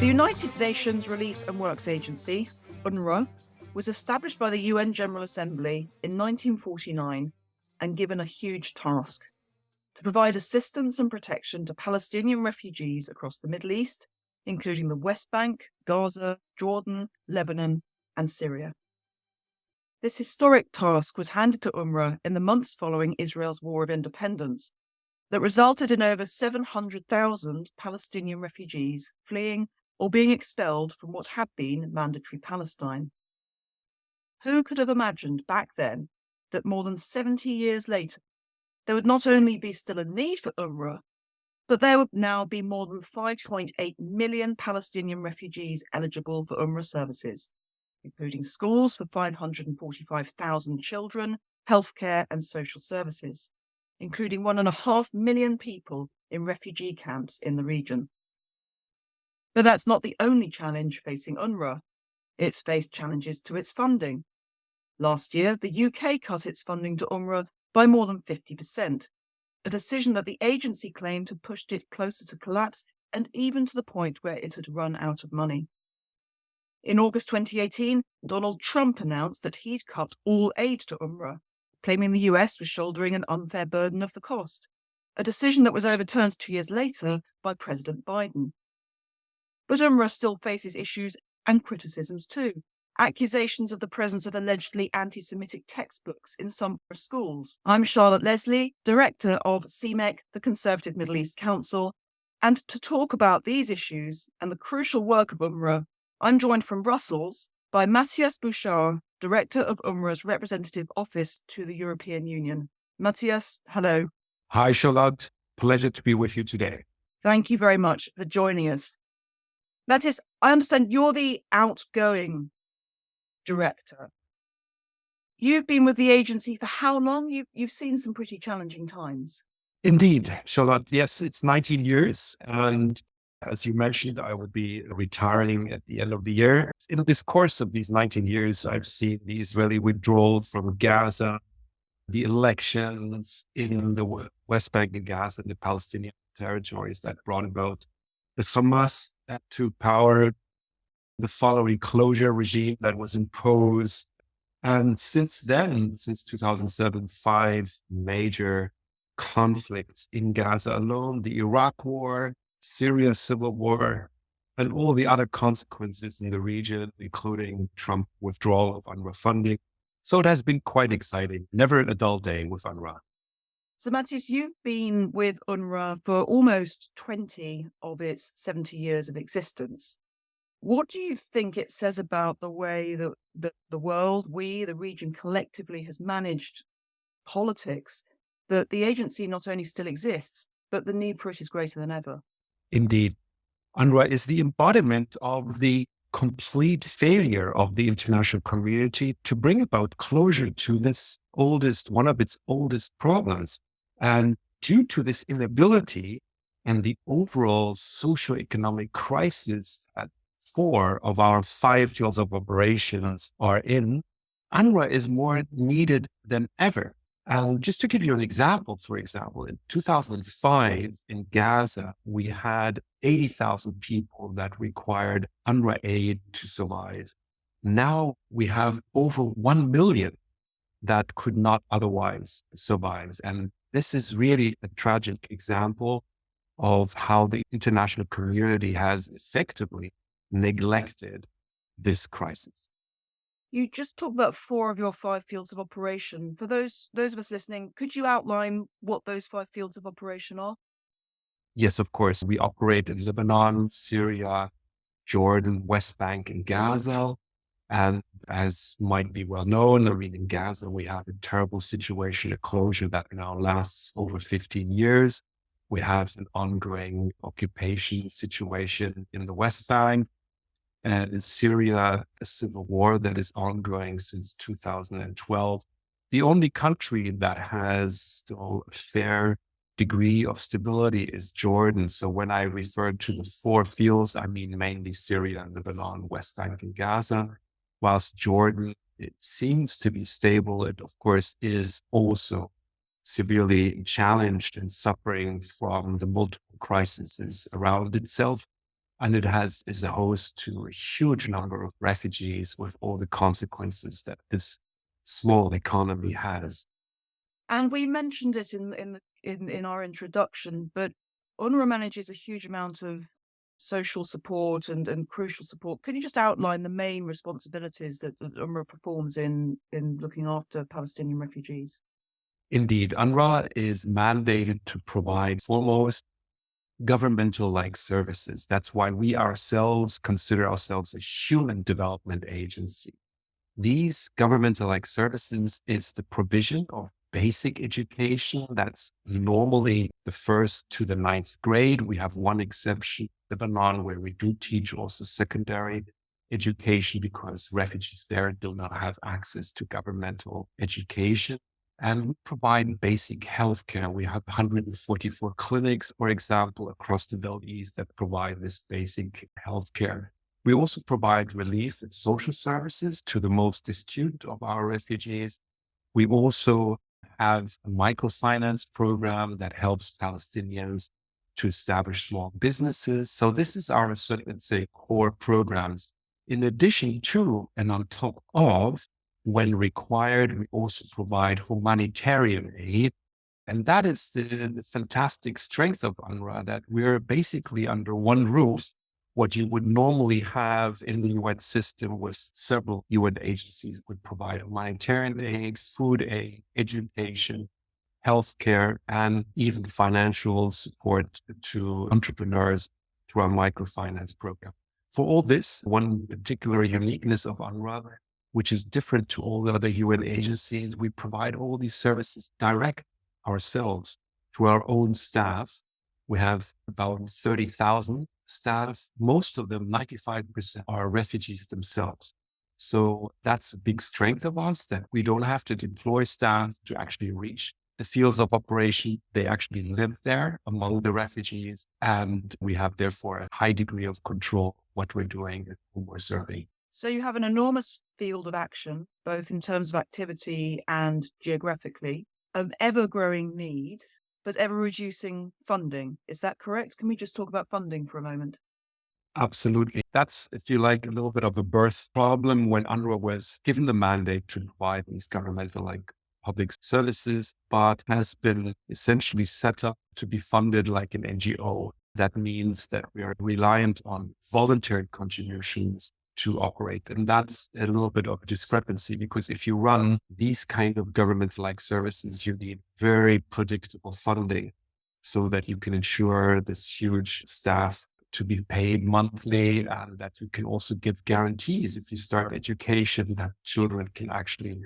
The United Nations Relief and Works Agency, UNRWA, was established by the UN General Assembly in 1949 and given a huge task: to provide assistance and protection to Palestinian refugees across the Middle East, including the West Bank, Gaza, Jordan, Lebanon, and Syria. This historic task was handed to UNRWA in the months following Israel's War of Independence, that resulted in over 700,000 Palestinian refugees fleeing or being expelled from what had been mandatory Palestine. Who could have imagined back then that more than 70 years later, there would not only be still a need for UNRWA, but there would now be more than 5.8 million Palestinian refugees eligible for UNRWA services, including schools for 545,000 children, healthcare and social services, including 1.5 million people in refugee camps in the region. But that's not the only challenge facing UNRWA. It's faced challenges to its funding. Last year, the UK cut its funding to UNRWA by more than 50%, a decision that the agency claimed had pushed it closer to collapse and even to the point where it had run out of money. In August 2018, Donald Trump announced that he'd cut all aid to UNRWA, claiming the US was shouldering an unfair burden of the cost, a decision that was overturned 2 years later by President Biden. But UNRWA still faces issues and criticisms too. Accusations of the presence of allegedly anti-Semitic textbooks in some schools. I'm Charlotte Leslie, Director of CMEC, the Conservative Middle East Council, and to talk about these issues and the crucial work of UNRWA, I'm joined from Brussels by Matthias Burchard, Director of UNRWA's Representative Office to the European Union. Matthias, hello. Hi, Charlotte. Pleasure to be with you today. Thank you very much for joining us. Matthias, I understand you're the outgoing director. You've been with the agency for how long? You've seen some pretty challenging times. Indeed, Charlotte. Yes, it's 19 years. And as you mentioned, I will be retiring at the end of the year. In this course of these 19 years, I've seen the Israeli withdrawal from Gaza, the elections in the West Bank and Gaza, the Palestinian territories that brought about the Hamas to power, the following closure regime that was imposed. And since then, since 2007, 5 major conflicts in Gaza alone, the Iraq War, Syria civil war, and all the other consequences in the region, including Trump withdrawal of UNRWA funding. So it has been quite exciting. Never a dull day with UNRWA. So Matthias, you've been with UNRWA for almost 20 of its 70 years of existence. What do you think it says about the way that the world, the region collectively has managed politics, that the agency not only still exists, but the need for it is greater than ever? Indeed. UNRWA is the embodiment of the complete failure of the international community to bring about closure to this one of its oldest problems. And due to this inability and the overall socioeconomic crisis that 4 of our 5 fields of operations are in, UNRWA is more needed than ever. And just to give you an example, for example, in 2005 in Gaza, we had 80,000 people that required UNRWA aid to survive. Now we have over 1 million that could not otherwise survive. And this is really a tragic example of how the international community has effectively neglected this crisis. You just talked about 4 of your 5 fields of operation. For those of us listening, could you outline what those 5 fields of operation are? Yes, of course. We operate in Lebanon, Syria, Jordan, West Bank, and Gaza. And as might be well known, in Gaza, we have a terrible situation, a closure that now lasts over 15 years. We have an ongoing occupation situation in the West Bank. And in Syria, a civil war that is ongoing since 2012. The only country that has still a fair degree of stability is Jordan. So when I refer to the 4 fields, I mean mainly Syria, Lebanon, West Bank, and Gaza. Whilst Jordan, it seems to be stable, it of course is also severely challenged and suffering from the multiple crises around itself. and is a host to a huge number of refugees with all the consequences that this small economy has. And we mentioned it in our introduction, but UNRWA manages a huge amount of social support and crucial support. Can you just outline the main responsibilities that UNRWA performs in looking after Palestinian refugees? Indeed, UNRWA is mandated to provide foremost governmental-like services. That's why we ourselves consider ourselves a human development agency. These governmental-like services is the provision of basic education. That's normally the first to the ninth grade. We have one exception, Lebanon, where we do teach also secondary education because refugees there do not have access to governmental education. And we provide basic healthcare. We have 144 clinics, for example, across the Middle East that provide this basic healthcare. We also provide relief and social services to the most destitute of our refugees. We also have a microfinance program that helps Palestinians to establish small businesses. So this is our, let's say, core programs. In addition to, and on top of, when required, we also provide humanitarian aid. And that is the fantastic strength of UNRWA, that we're basically under one roof. What you would normally have in the UN system with several UN agencies would provide humanitarian aid, food aid, education, healthcare, and even financial support to entrepreneurs through our microfinance program. For all this, one particular uniqueness of UNRWA, which is different to all the other UN agencies, we provide all these services direct ourselves through our own staff. We have about 30,000 staff. Most of them, 95%, are refugees themselves. So that's a big strength of us, that we don't have to deploy staff to actually reach the fields of operation. They actually live there among the refugees. And we have therefore a high degree of control what we're doing and who we're serving. So you have an enormous field of action, both in terms of activity and geographically, an ever-growing need, but ever-reducing funding. Is that correct? Can we just talk about funding for a moment? Absolutely. That's, if you like, a little bit of a birth problem when UNRWA was given the mandate to provide these governmental-like public services, but has been essentially set up to be funded like an NGO. That means that we are reliant on voluntary contributions to operate. And that's a little bit of a discrepancy, because if you run these kind of government-like services, you need very predictable funding so that you can ensure this huge staff to be paid monthly, and that you can also give guarantees if you start education that children can actually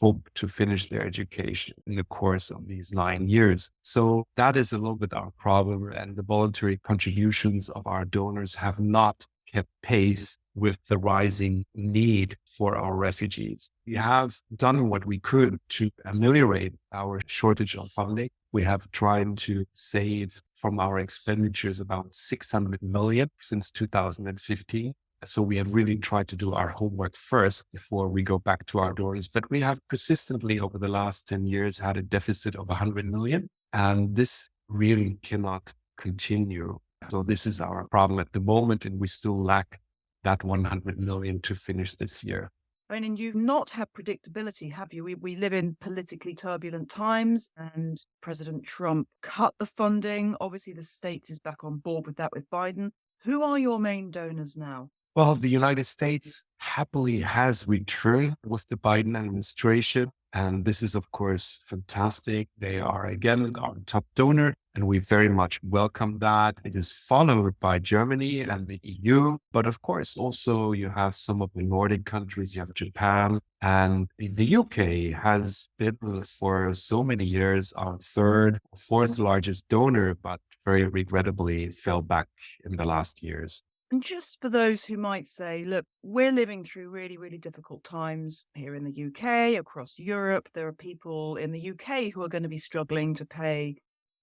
hope to finish their education in the course of these 9 years. So that is a little bit our problem, and the voluntary contributions of our donors have not kept pace with the rising need for our refugees. We have done what we could to ameliorate our shortage of funding. We have tried to save from our expenditures about 600 million since 2015. So we have really tried to do our homework first before we go back to our donors. But we have persistently over the last 10 years had a deficit of 100 million. And this really cannot continue. So this is our problem at the moment, and we still lack that 100 million to finish this year. I mean, and you've not had predictability, have you? We live in politically turbulent times, and President Trump cut the funding. Obviously, the States is back on board with that with Biden. Who are your main donors now? Well, the United States happily has returned with the Biden administration. And this is, of course, fantastic. They are, again, our top donor, and we very much welcome that. It is followed by Germany and the EU. But of course, also you have some of the Nordic countries, you have Japan, and the UK has been for so many years our third, fourth largest donor, but very regrettably fell back in the last years. And just for those who might say, look, we're living through really, really difficult times here in the UK, across Europe. There are people in the UK who are going to be struggling to pay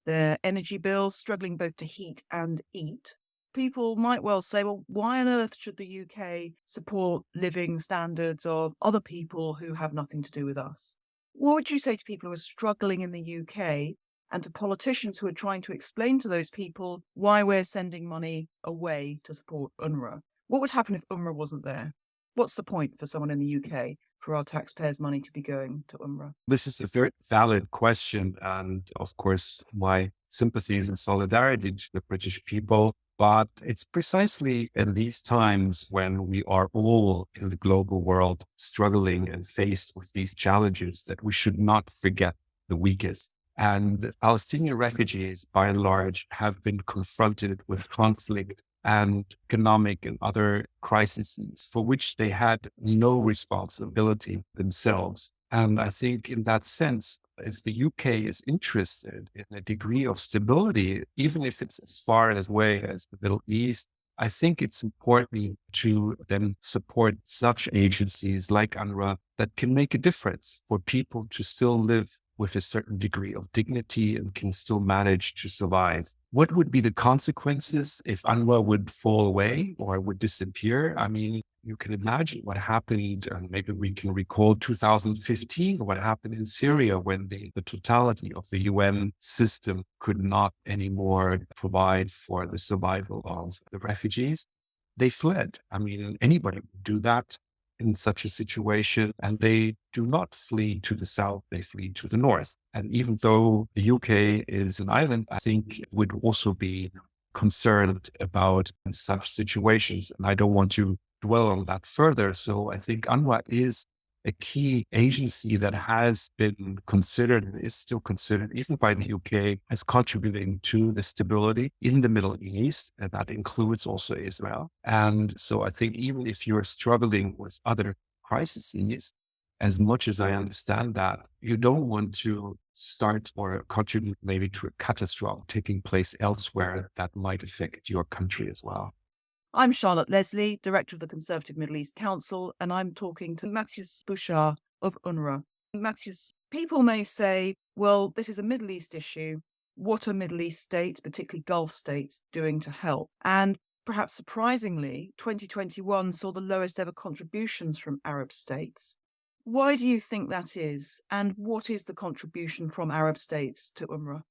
their energy bills, struggling both to heat and eat. People might well say, well, why on earth should the UK support living standards of other people who have nothing to do with us? What would you say to people who are struggling in the UK and to politicians who are trying to explain to those people why we're sending money away to support UNRWA. What would happen if UNRWA wasn't there? What's the point for someone in the UK for our taxpayers' money to be going to UNRWA? This is a very valid question. And of course, my sympathies and solidarity to the British people. But it's precisely in these times when we are all in the global world struggling and faced with these challenges that we should not forget the weakest. And the Palestinian refugees, by and large, have been confronted with conflict and economic and other crises for which they had no responsibility themselves. And I think in that sense, if the UK is interested in a degree of stability, even if it's as far away as the Middle East, I think it's important to then support such agencies like UNRWA that can make a difference for people to still live with a certain degree of dignity and can still manage to survive. What would be the consequences if UNRWA would fall away or would disappear? I mean, you can imagine what happened, and maybe we can recall 2015, what happened in Syria when the totality of the UN system could not anymore provide for the survival of the refugees. They fled. I mean, anybody would do that in such a situation, and they do not flee to the south, they flee to the north. And even though the UK is an island, I think it would also be concerned about such situations. And I don't want to dwell on that further. So I think UNRWA is a key agency that has been considered and is still considered, even by the UK, as contributing to the stability in the Middle East. And that includes also Israel. And so I think even if you're struggling with other crises, as much as I understand that, you don't want to start or contribute maybe to a catastrophe taking place elsewhere that might affect your country as well. I'm Charlotte Leslie, Director of the Conservative Middle East Council, and I'm talking to Matthias Burchard of UNRWA. Matthias, people may say, well, this is a Middle East issue. What are Middle East states, particularly Gulf states, doing to help? And perhaps surprisingly, 2021 saw the lowest ever contributions from Arab states. Why do you think that is? And what is the contribution from Arab states to UNRWA?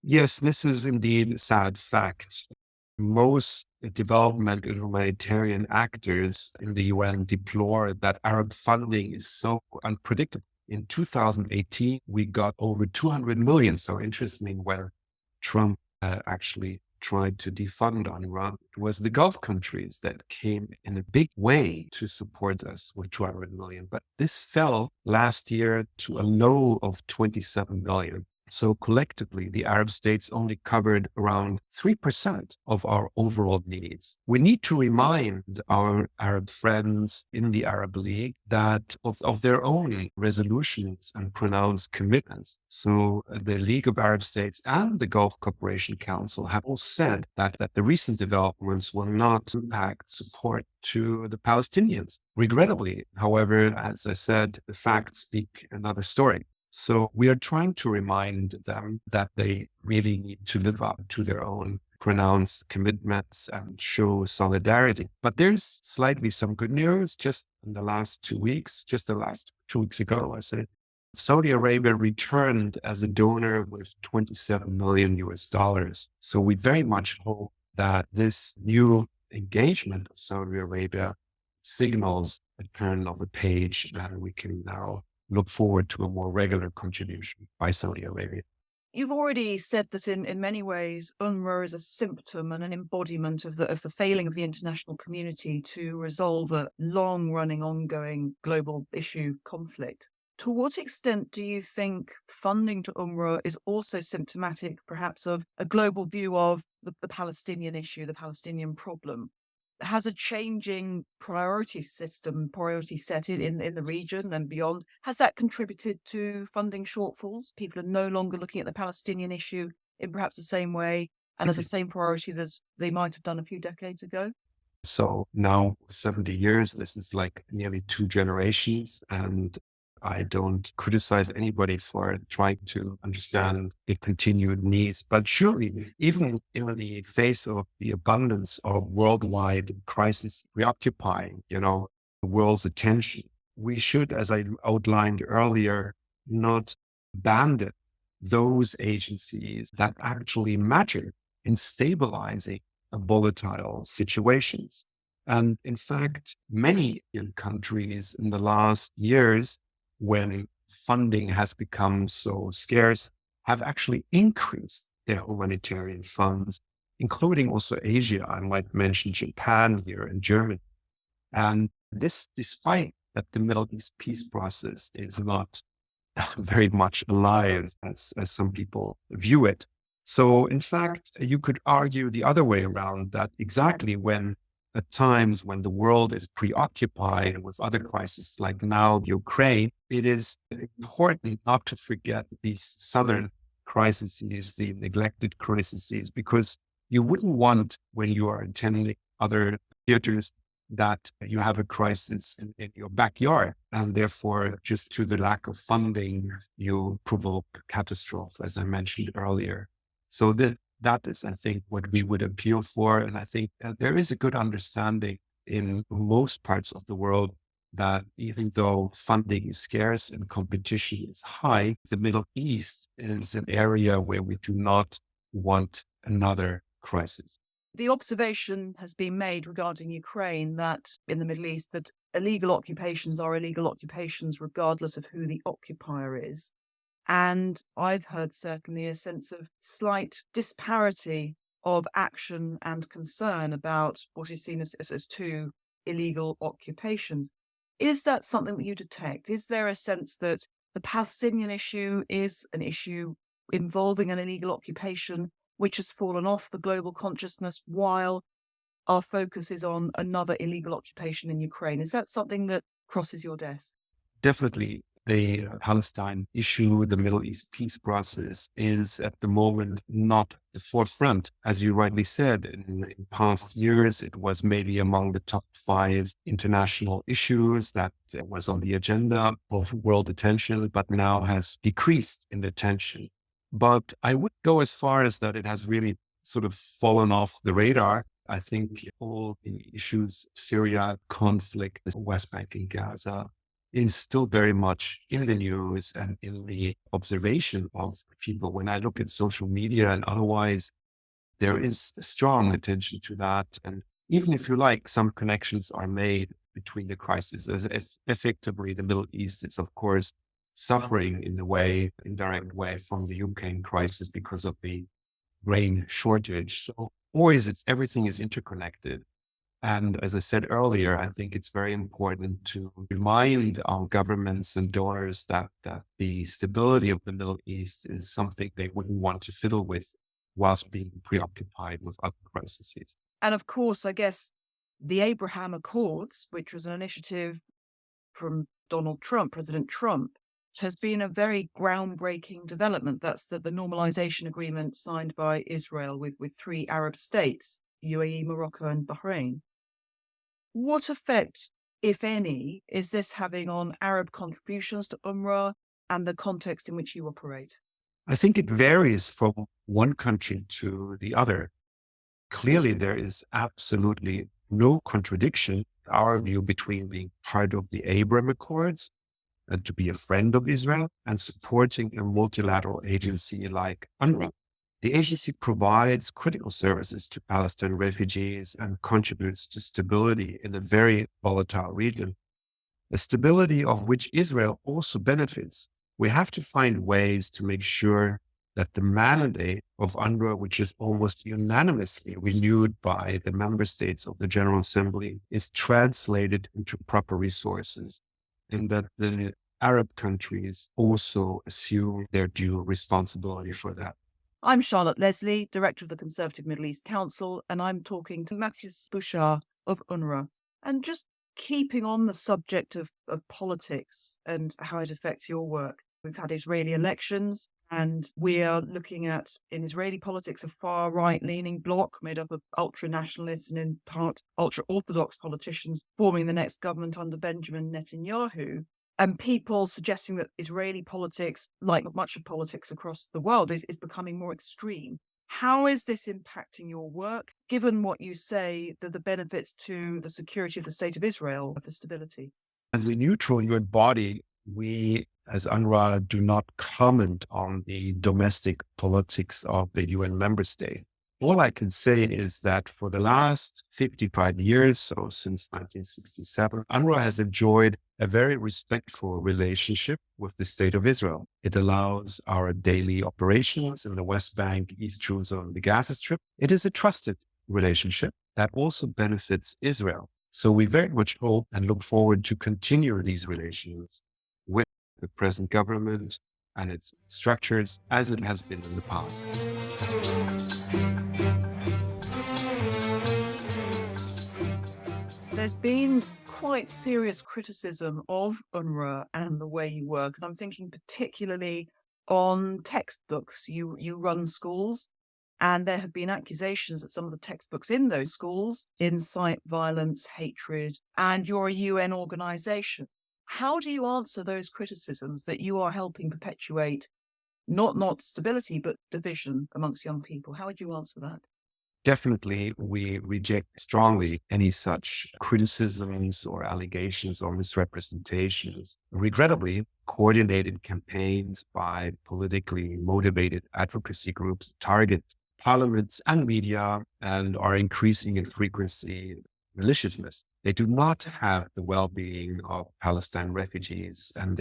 Yes, this is indeed a sad fact. Most development and humanitarian actors in the UN deplore that Arab funding is so unpredictable. In 2018, we got over 200 million. So interesting, when Trump actually tried to defund UNRWA, it was the Gulf countries that came in a big way to support us with 200 million. But this fell last year to a low of 27 million. So collectively, the Arab states only covered around 3% of our overall needs. We need to remind our Arab friends in the Arab League that of their own resolutions and pronounced commitments. So the League of Arab States and the Gulf Cooperation Council have all said that the recent developments will not impact support to the Palestinians. Regrettably, however, as I said, the facts speak another story. So we are trying to remind them that they really need to live up to their own pronounced commitments and show solidarity. But there's slightly some good news. Just in the last 2 weeks, just the last 2 weeks ago, I said, Saudi Arabia returned as a donor with $27 million. So we very much hope that this new engagement of Saudi Arabia signals a turn of a page, and we can now look forward to a more regular contribution by Saudi Arabia. You've already said that in many ways, UNRWA is a symptom and an embodiment of the failing of the international community to resolve a long-running, ongoing global issue conflict. To what extent do you think funding to UNRWA is also symptomatic, perhaps, of a global view of the Palestinian issue, the Palestinian problem? Has a changing priority set in the region and beyond, has that contributed to funding shortfalls? People are no longer looking at the Palestinian issue in perhaps the same way and as the same priority as they might have done a few decades ago? So now 70 years, this is like nearly 2 generations. And I don't criticize anybody for trying to understand the continued needs, but surely even in the face of the abundance of worldwide crisis preoccupying, the world's attention, we should, as I outlined earlier, not abandon those agencies that actually matter in stabilizing volatile situations. And in fact, many countries in the last years, when funding has become so scarce, have actually increased their humanitarian funds, including also Asia. I might mention Japan here and Germany. And this, despite that the Middle East peace process is not very much alive as some people view it. So in fact, you could argue the other way around, that exactly when at times when the world is preoccupied with other crises like now Ukraine, it is important not to forget these southern crises, the neglected crises, because you wouldn't want, when you are attending other theaters, that you have a crisis in your backyard, and therefore just to the lack of funding, you provoke catastrophe, as I mentioned earlier. So that is, I think, what we would appeal for. And I think there is a good understanding in most parts of the world that even though funding is scarce and competition is high, the Middle East is an area where we do not want another crisis. The observation has been made regarding Ukraine that in the Middle East that illegal occupations are illegal occupations regardless of who the occupier is. And I've heard certainly a sense of slight disparity of action and concern about what is seen as two illegal occupations. Is that something that you detect? Is there a sense that the Palestinian issue is an issue involving an illegal occupation which has fallen off the global consciousness while our focus is on another illegal occupation in Ukraine? Is that something that crosses your desk? Definitely. The Palestine issue, the Middle East peace process, is at the moment not the forefront. As you rightly said, in past years, it was maybe among the top 5 international issues that was on the agenda of world attention, but now has decreased in attention. But I would go as far as that it has really sort of fallen off the radar. I think all the issues, Syria conflict, the West Bank and Gaza, is still very much in the news and in the observation of people. When I look at social media and otherwise, there is strong attention to that. And even if you like, some connections are made between the crises. As effectively, the Middle East is, of course, suffering in a way, indirect way, from the Ukraine crisis because of the grain shortage. So always everything is interconnected. And as I said earlier, I think it's very important to remind our governments and donors that the stability of the Middle East is something they wouldn't want to fiddle with whilst being preoccupied with other crises. And of course, I guess the Abraham Accords, which was an initiative from President Trump, has been a very groundbreaking development. That's the normalization agreement signed by Israel with 3 Arab states, UAE, Morocco, and Bahrain. What effect, if any, is this having on Arab contributions to UNRWA and the context in which you operate? I think it varies from one country to the other. Clearly, there is absolutely no contradiction, in our view, between being part of the Abraham Accords and to be a friend of Israel and supporting a multilateral agency like UNRWA. The agency provides critical services to Palestinian refugees and contributes to stability in a very volatile region, a stability of which Israel also benefits. We have to find ways to make sure that the mandate of UNRWA, which is almost unanimously renewed by the member states of the General Assembly, is translated into proper resources, and that the Arab countries also assume their due responsibility for that. I'm Charlotte Leslie, Director of the Conservative Middle East Council, and I'm talking to Matthias Burchard of UNRWA. And just keeping on the subject of politics and how it affects your work, we've had Israeli elections, and we are looking at, in Israeli politics, a far right-leaning bloc made up of ultra-nationalists and in part ultra-Orthodox politicians forming the next government under Benjamin Netanyahu. And people suggesting that Israeli politics, like much of politics across the world, is becoming more extreme. How is this impacting your work, given what you say, that the benefits to the security of the state of Israel, for stability? As a neutral UN body, We, as UNRWA, do not comment on the domestic politics of the UN member state. All I can say is that for the last 55 years, so since 1967, UNRWA has enjoyed a very respectful relationship with the State of Israel. It allows our daily operations in the West Bank, East Jerusalem, the Gaza Strip. It is a trusted relationship that also benefits Israel. So we very much hope and look forward to continue these relations with the present government and its structures as it has been in the past. There's been quite serious criticism of UNRWA and the way you work. And I'm thinking particularly on textbooks. You run schools, and there have been accusations that some of the textbooks in those schools incite violence, hatred, and you're a UN organization. How do you answer those criticisms that you are helping perpetuate not stability, but division amongst young people? How would you answer that? Definitely, we reject strongly any such criticisms or allegations or misrepresentations. Regrettably, coordinated campaigns by politically motivated advocacy groups target parliaments and media and are increasing in frequency and maliciousness. They do not have the well-being of Palestine refugees and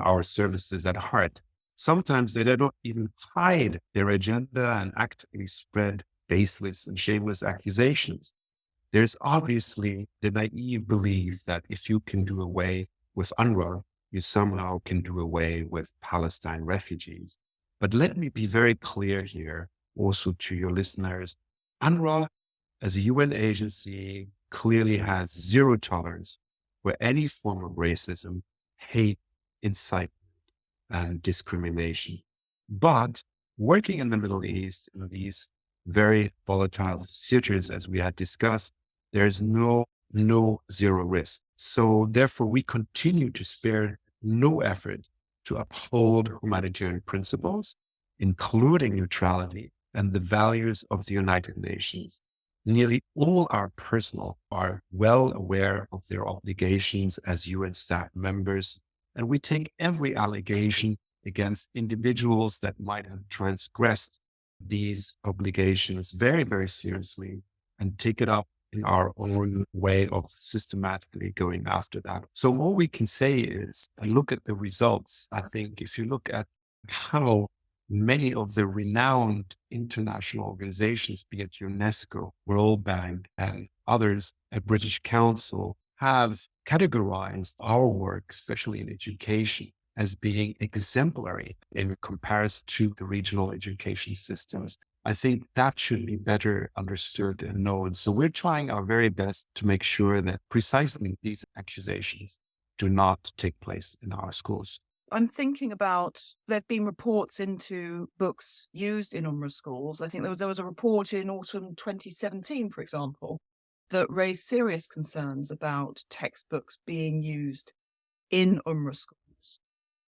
our services at heart. Sometimes they don't even hide their agenda and actively spread baseless and shameless accusations. There's obviously the naive belief that if you can do away with UNRWA, you somehow can do away with Palestine refugees. But let me be very clear here, also to your listeners. UNRWA, as a UN agency, clearly has zero tolerance for any form of racism, hate, incitement, and discrimination. But working in the Middle East, in these very volatile situations, as we had discussed, there's no zero risk. So therefore, we continue to spare no effort to uphold humanitarian principles, including neutrality and the values of the United Nations. Nearly all our personnel are well aware of their obligations as UN staff members, and we take every allegation against individuals that might have transgressed these obligations very, very seriously and take it up in our own way of systematically going after that. So all we can say is, look at the results. I think if you look at how many of the renowned international organizations, be it UNESCO, World Bank, and others at British Council, have categorized our work, especially in education, as being exemplary in comparison to the regional education systems. I think that should be better understood and known. So we're trying our very best to make sure that precisely these accusations do not take place in our schools. I'm thinking about, there've been reports into books used in UNRWA schools. I think there was a report in autumn 2017, for example, that raised serious concerns about textbooks being used in UNRWA schools.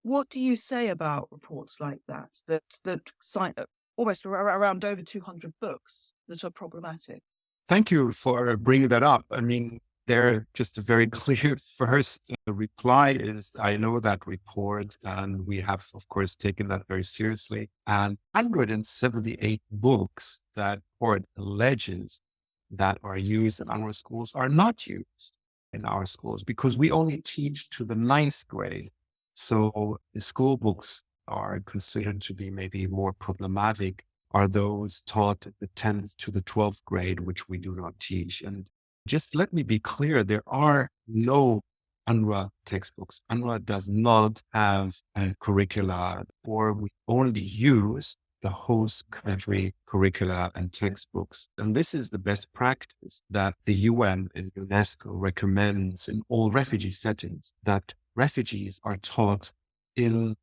What do you say about reports like that cite almost around over 200 books that are problematic? Thank you for bringing that up. I mean, there, just a very clear first reply is, I know that report, and we have, of course, taken that very seriously. And 178 books that report alleges that are used in UNRWA schools are not used in our schools because we only teach to the 9th grade. So the school books are considered to be maybe more problematic are those taught at the 10th to the 12th grade, which we do not teach. And just let me be clear, there are no UNRWA textbooks. UNRWA does not have a curricula, or we only use the host country curricula and textbooks. And this is the best practice that the UN and UNESCO recommends in all refugee settings, that refugees are taught in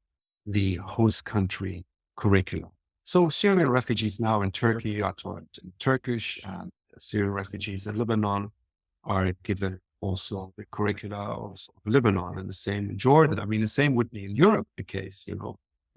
the host country curriculum. So Syrian refugees now in Turkey are taught in Turkish, and Syrian refugees in Lebanon are given also the curricula of Lebanon, and the same in Jordan. I mean, the same would be in Europe the case,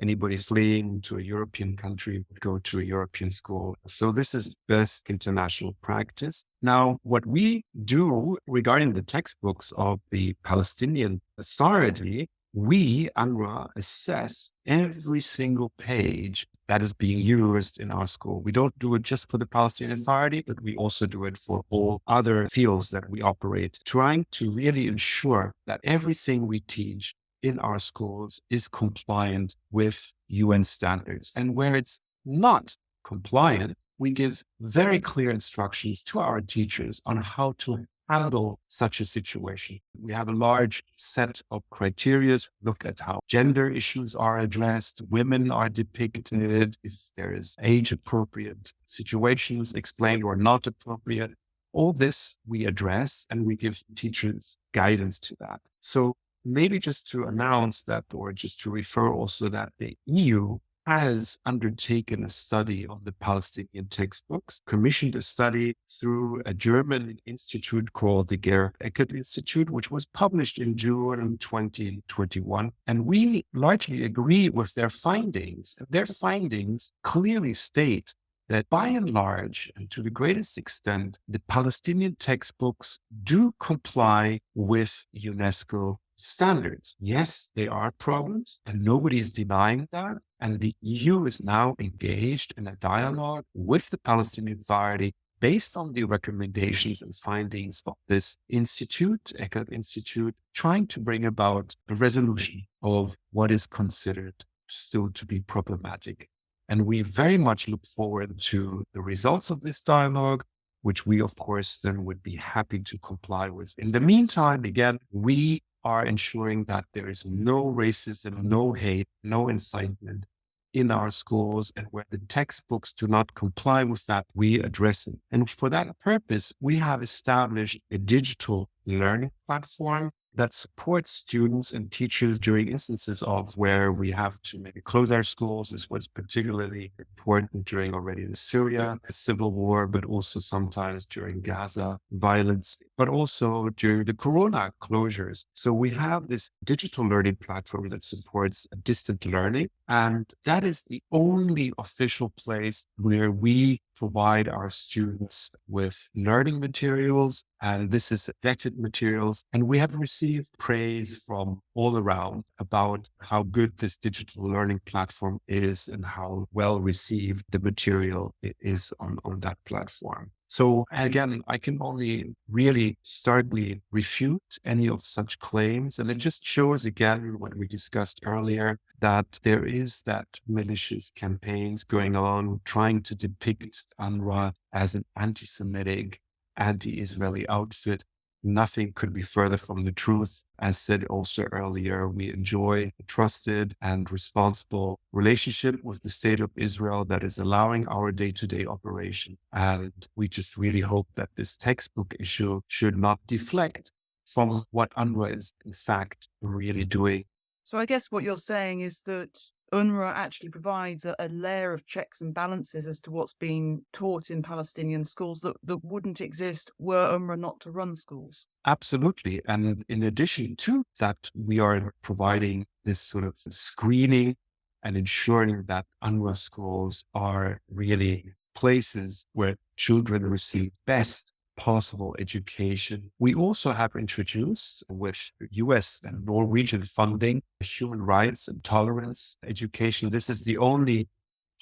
anybody fleeing to a European country would go to a European school. So this is best international practice. Now, what we do regarding the textbooks of the Palestinian Authority we, UNRWA, assess every single page that is being used in our school. We don't do it just for the Palestinian Authority, but we also do it for all other fields that we operate, trying to really ensure that everything we teach in our schools is compliant with UN standards. And where it's not compliant, we give very clear instructions to our teachers on how to handle such a situation. We have a large set of criteria. Look at how gender issues are addressed, women are depicted, if there is age-appropriate situations explained or not appropriate. All this we address, and we give teachers guidance to that. So maybe just to announce that, or just to refer also that the EU has undertaken a study of the Palestinian textbooks, commissioned a study through a German institute called the Gerhard Eckert Institute, which was published in June 2021. And we largely agree with their findings. Their findings clearly state that by and large, and to the greatest extent, the Palestinian textbooks do comply with UNESCO standards. Yes, there are problems, and nobody's denying that. And the EU is now engaged in a dialogue with the Palestinian Authority based on the recommendations and findings of this institute, Eckert Institute, trying to bring about a resolution of what is considered still to be problematic. And we very much look forward to the results of this dialogue, which we, of course, then would be happy to comply with. In the meantime, again, we are ensuring that there is no racism, no hate, no incitement in our schools, and where the textbooks do not comply with that, we address it. And for that purpose, we have established a digital learning platform that supports students and teachers during instances of where we have to maybe close our schools. This was particularly important during already the Syria civil war, but also sometimes during Gaza violence, but also during the Corona closures. So we have this digital learning platform that supports distant learning. And that is the only official place where we provide our students with learning materials. And this is vetted materials. And we have received praise from all around about how good this digital learning platform is and how well received the material is on that platform. So again, I can only really starkly refute any of such claims. And it just shows again what we discussed earlier, that there is that malicious campaigns going on, trying to depict UNRWA as an anti-Semitic, anti-Israeli outfit. Nothing could be further from the truth. As said also earlier, we enjoy a trusted and responsible relationship with the state of Israel that is allowing our day-to-day operation. And we just really hope that this textbook issue should not deflect from what UNRWA is in fact really doing. So I guess what you're saying is that UNRWA actually provides a layer of checks and balances as to what's being taught in Palestinian schools that wouldn't exist were UNRWA not to run schools. Absolutely. And in addition to that, we are providing this sort of screening and ensuring that UNRWA schools are really places where children receive best possible education. We also have introduced, with US and Norwegian funding, human rights and tolerance education. This is the only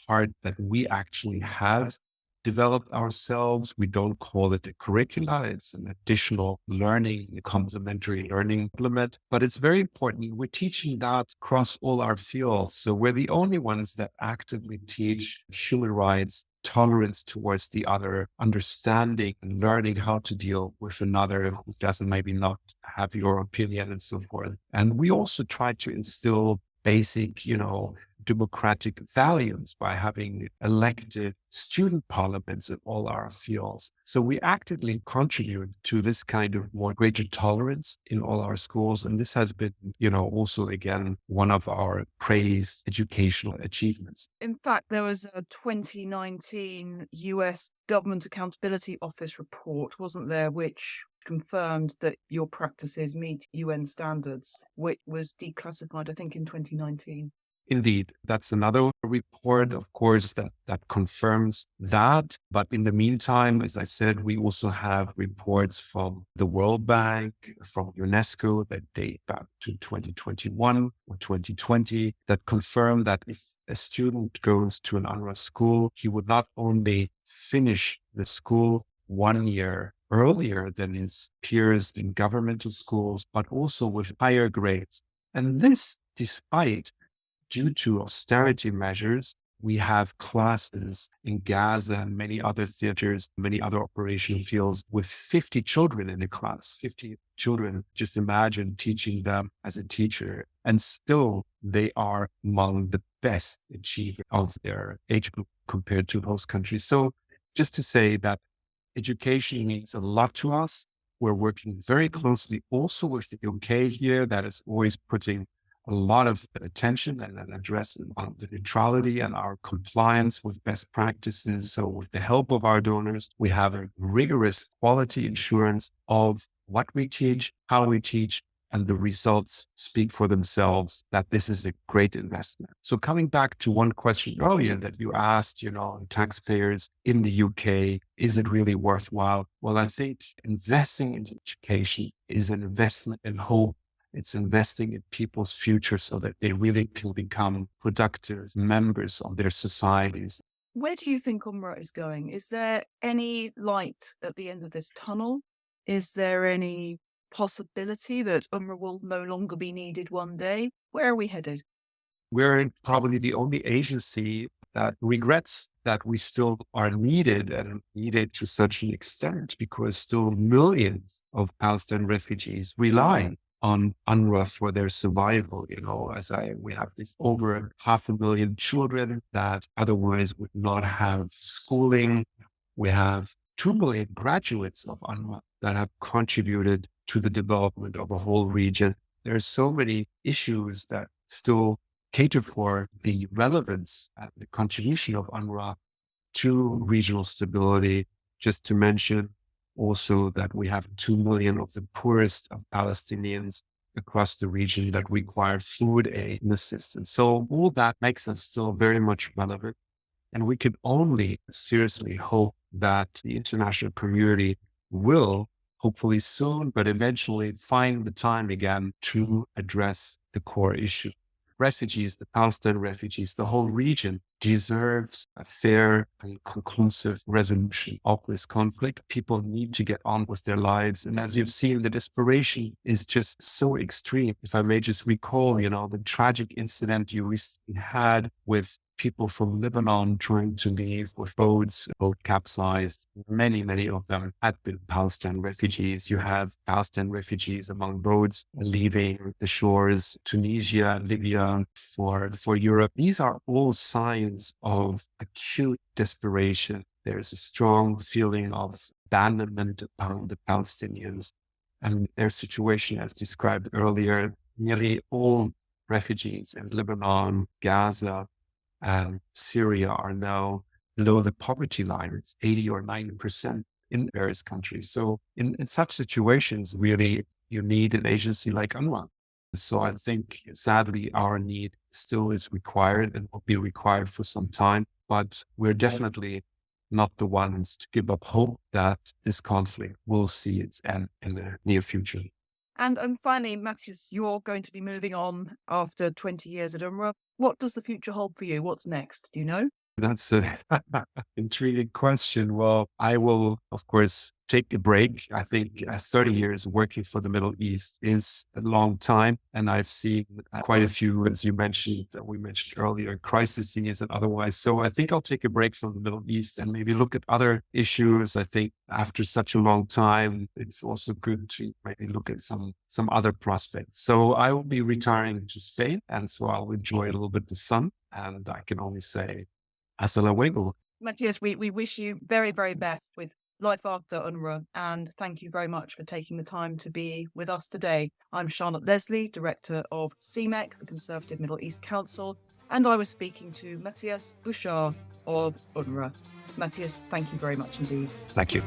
part that we actually have developed ourselves. We don't call it a curricula. It's an additional learning, a complementary learning implement, but it's very important. We're teaching that across all our fields. So we're the only ones that actively teach human rights, tolerance towards the other, understanding and learning how to deal with another who doesn't maybe not have your opinion and so forth. And we also try to instill basic, democratic values by having elected student parliaments in all our fields. So we actively contribute to this kind of more greater tolerance in all our schools. And this has been, also again, one of our praised educational achievements. In fact, there was a 2019 US Government Accountability Office report, wasn't there, which confirmed that your practices meet UN standards, which was declassified, I think, in 2019. Indeed, that's another report, of course, that confirms that. But in the meantime, as I said, we also have reports from the World Bank, from UNESCO that date back to 2021 or 2020 that confirm that if a student goes to an UNRWA school, he would not only finish the school 1 year earlier than his peers in governmental schools, but also with higher grades. And this despite, due to austerity measures, we have classes in Gaza and many other theaters, many other operational fields with 50 children in a class, 50 children. Just imagine teaching them as a teacher. And still, they are among the best achievers of their age group compared to host countries. So just to say that education means a lot to us. We're working very closely also with the UK here, that is always putting a lot of attention and an address on the neutrality and our compliance with best practices. So with the help of our donors, we have a rigorous quality assurance of what we teach, how we teach, and the results speak for themselves that this is a great investment. So coming back to one question earlier that you asked, taxpayers in the UK, is it really worthwhile? Well, I think investing in education is an investment in hope. It's investing in people's future so that they really can become productive members of their societies. Where do you think UNRWA is going? Is there any light at the end of this tunnel? Is there any possibility that UNRWA will no longer be needed one day? Where are we headed? We're probably the only agency that regrets that we still are needed and needed to such an extent, because still millions of Palestinian refugees rely on UNRWA for their survival. We have this over 500,000 children that otherwise would not have schooling. We have 2 million graduates of UNRWA that have contributed to the development of a whole region. There are so many issues that still cater for the relevance and the contribution of UNRWA to regional stability. Just to mention also that we have 2 million of the poorest of Palestinians across the region that require food aid and assistance. So all that makes us still very much relevant. And we can only seriously hope that the international community will, hopefully soon, but eventually find the time again to address the core issue. Refugees, the Palestinian refugees, the whole region deserves a fair and conclusive resolution of this conflict. People need to get on with their lives. And as you've seen, the desperation is just so extreme. If I may just recall, the tragic incident you recently had with people from Lebanon trying to leave with boat capsized. Many, many of them had been Palestinian refugees. You have Palestinian refugees among boats leaving the shores, Tunisia, Libya for Europe. These are all signs of acute desperation. There's a strong feeling of abandonment among the Palestinians and their situation, as described earlier. Nearly all refugees in Lebanon, Gaza, and Syria are now below the poverty line. It's 80 or 90% in various countries. So in such situations, really, you need an agency like UNRWA. So I think, sadly, our need still is required and will be required for some time, but we're definitely not the ones to give up hope that this conflict will see its end in the near future. And finally, Matthias, you're going to be moving on after 20 years at UNRWA. What does the future hold for you? What's next? Do you know? That's an intriguing question. Well, I will, of course, take a break. I think 30 years working for the Middle East is a long time. And I've seen quite a few, as you mentioned, that we mentioned earlier, crises and otherwise. So I think I'll take a break from the Middle East and maybe look at other issues. I think after such a long time, it's also good to maybe look at some other prospects. So I will be retiring to Spain. And so I'll enjoy a little bit the sun. And I can only say, hasta luego. Matthias, we wish you very, very best with life after UNRWA, and thank you very much for taking the time to be with us today. I'm Charlotte Leslie, Director of CMEC, the Conservative Middle East Council, and I was speaking to Matthias Burchard of UNRWA. Matthias, thank you very much indeed. Thank you.